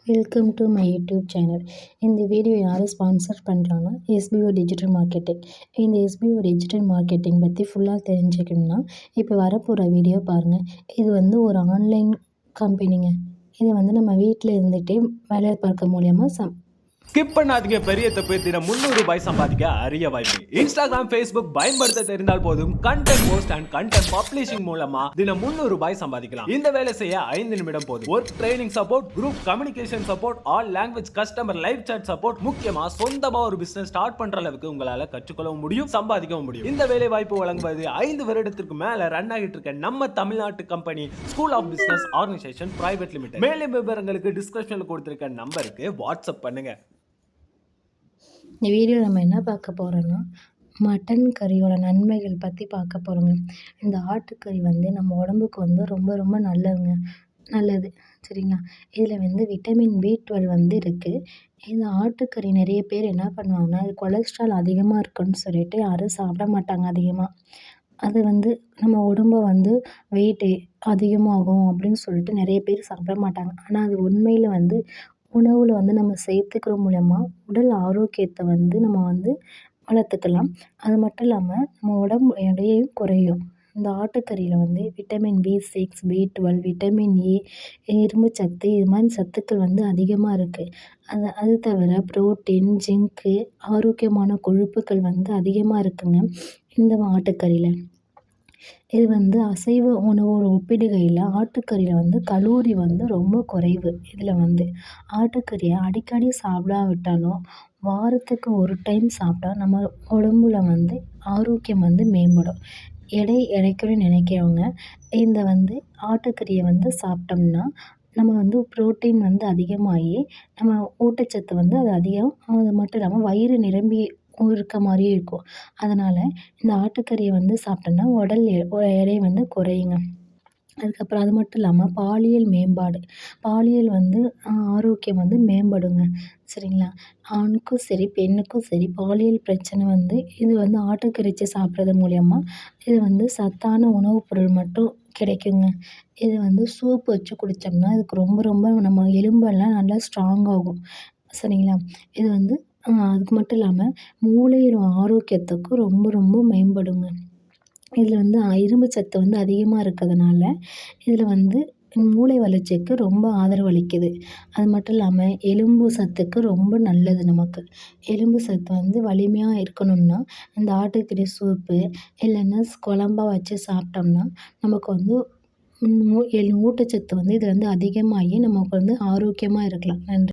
Welcome to my YouTube channel. இந்த video யார் sponsor பண்ணுறாங்கன்னா எஸ்பிஓ டிஜிட்டல் மார்க்கெட்டிங். இந்த எஸ்பிஓ டிஜிட்டல் மார்க்கெட்டிங் பற்றி ஃபுல்லாக தெரிஞ்சுக்கணும்னா இப்போ வரப்போகிற வீடியோ பாருங்கள். இது வந்து ஒரு ஆன்லைன் கம்பெனிங்க. இதை வந்து நம்ம வீட்டில் இருந்துகிட்டே வேலை பார்க்க மூலியமாக ஸ்கிப் பண்ணாதீங்க. பெரிய தப்பு. தினம் ₹300 சம்பாதிக்க அரிய வாய்ப்பு. இன்ஸ்டாகிராம், ஃபேஸ்புக் பயன்படுத்த தெரிந்தால் போதும். Content post and content publishing மூலமா தினம் ₹300 சம்பாதிக்கலாம். இந்த வேலை செய்ய 5 நிமிடம் போதும். Work training support, group communication support, all language customer live chat support, முக்கியமா சொந்தமா ஒரு பிசினஸ் ஸ்டார்ட் பண்ற அளவுக்கு உங்களால கற்றுக்கொள்ளவும் முடியும், சம்பாதிக்கவும் முடியும். இந்த வேலை வாய்ப்பு வழங்குவது 5 வருடத்திற்கு மேல ரன் ஆகிட்டு இருக்க நம்ம தமிழ்நாட்டு company school of business organisation private limited. மேலும் விவரங்களுக்கு டிஸ்கிரிப்ஷன்ல கொடுத்திருக்க நம்பருக்கு வாட்ஸ்அப் பண்ணுங்க. இந்த வீடியோ நம்ம என்ன பார்க்க போகிறோன்னா மட்டன் கறியோட நன்மைகள் பற்றி பார்க்க போகிறோங்க. இந்த ஆட்டுக்கறி வந்து நம்ம உடம்புக்கு வந்து ரொம்ப ரொம்ப நல்லது சரிங்களா. இதில் வந்து விட்டமின் B12 வந்து இருக்குது. இந்த ஆட்டுக்கறி நிறைய பேர் என்ன பண்ணுவாங்கன்னா அது கொலஸ்ட்ரால் அதிகமாக இருக்குன்னு சொல்லிட்டு யாரும் சாப்பிட மாட்டாங்க அதிகமாக. அது வந்து நம்ம உடம்பை வந்து வெயிட் அதிகமாகும் அப்படின்னு சொல்லிட்டு நிறைய பேர் சாப்பிட மாட்டாங்க. ஆனால் அது உண்மையில் வந்து உணவில் வந்து நம்ம சேர்த்துக்கிற மூலயமா உடல் ஆரோக்கியத்தை வந்து நம்ம வந்து வளர்த்துக்கலாம். அது மட்டும் இல்லாமல் நம்ம உடம்பு எடையும் குறையும். இந்த ஆட்டுக்கறியில் வந்து vitamin B6, B12, vitamin A, இரும்பு சத்து, இது மாதிரி சத்துக்கள் வந்து அதிகமாக இருக்குது. அது தவிர புரோட்டீன், ஜிங்க்கு, ஆரோக்கியமான கொழுப்புகள் வந்து அதிகமாக இருக்குங்க இந்த ஆட்டுக்கறியில். இது வந்து அசைவ உணவோட ஒப்பிடுகையில் ஆட்டுக்கறியில் வந்து கலோரி வந்து ரொம்ப குறைவு. இதில் வந்து ஆட்டுக்கறியை அடிக்கடி சாப்பிடாவிட்டாலும் வாரத்துக்கு ஒரு டைம் சாப்பிட்டா நம்ம உடம்புல வந்து ஆரோக்கியம் வந்து மேம்படும். எடை இழைக்கணும்னு நினைக்கிறவங்க இந்த வந்து ஆட்டுக்கறியை வந்து சாப்பிட்டோம்னா நம்ம வந்து புரோட்டீன் வந்து அதிகமாகி நம்ம ஊட்டச்சத்து வந்து அது அதிகம். அது மட்டும் இல்லாமல் வயிறு நிரம்பி இருக்க மாதிரியே இருக்கும். அதனால் இந்த ஆட்டுக்கறியை வந்து சாப்பிட்டோம்னா உடல் எடை வந்து குறையுங்க. அதுக்கப்புறம் அது மட்டும் இல்லாமல் பாலியல் மேம்பாடு, பாலியல் வந்து ஆரோக்கியம் வந்து மேம்படுங்க சரிங்களா. ஆணுக்கும் சரி பெண்ணுக்கும் சரி பாலியல் பிரச்சனை வந்து இது வந்து ஆட்டுக்கறிச்சி சாப்பிட்றது மூலயமா இது வந்து சத்தான உணவுப் பொருள் மட்டும் கிடைக்குங்க. இது வந்து சூப் வச்சு குடித்தோம்னா இதுக்கு ரொம்ப ரொம்ப நம்ம எலும்பெல்லாம் நல்லா ஸ்ட்ராங் ஆகும் சரிங்களா. இது வந்து அதுக்கு மட்டும் இல்லாமல் மூளையோட ஆரோக்கியத்துக்கும் ரொம்ப ரொம்ப மேம்படுங்க. இதில் வந்து இரும்பு சத்து வந்து அதிகமாக இருக்கிறதுனால இதில் வந்து மூளை வளர்ச்சிக்கு ரொம்ப ஆதரவு அளிக்குது. அது மட்டும் இல்லாமல் எலும்பு சத்துக்கு ரொம்ப நல்லது நமக்கு. எலும்பு சத்து வந்து வலிமையாக இருக்கணும்னா இந்த ஆட்டுக்கறி சூப்பு இல்லைன்னா குழம்பா வச்சு சாப்பிட்டோம்னா நமக்கு வந்து ஊட்டச்சத்து வந்து இது வந்து அதிகமாகி நமக்கு வந்து ஆரோக்கியமாக இருக்கலாம். நன்றி.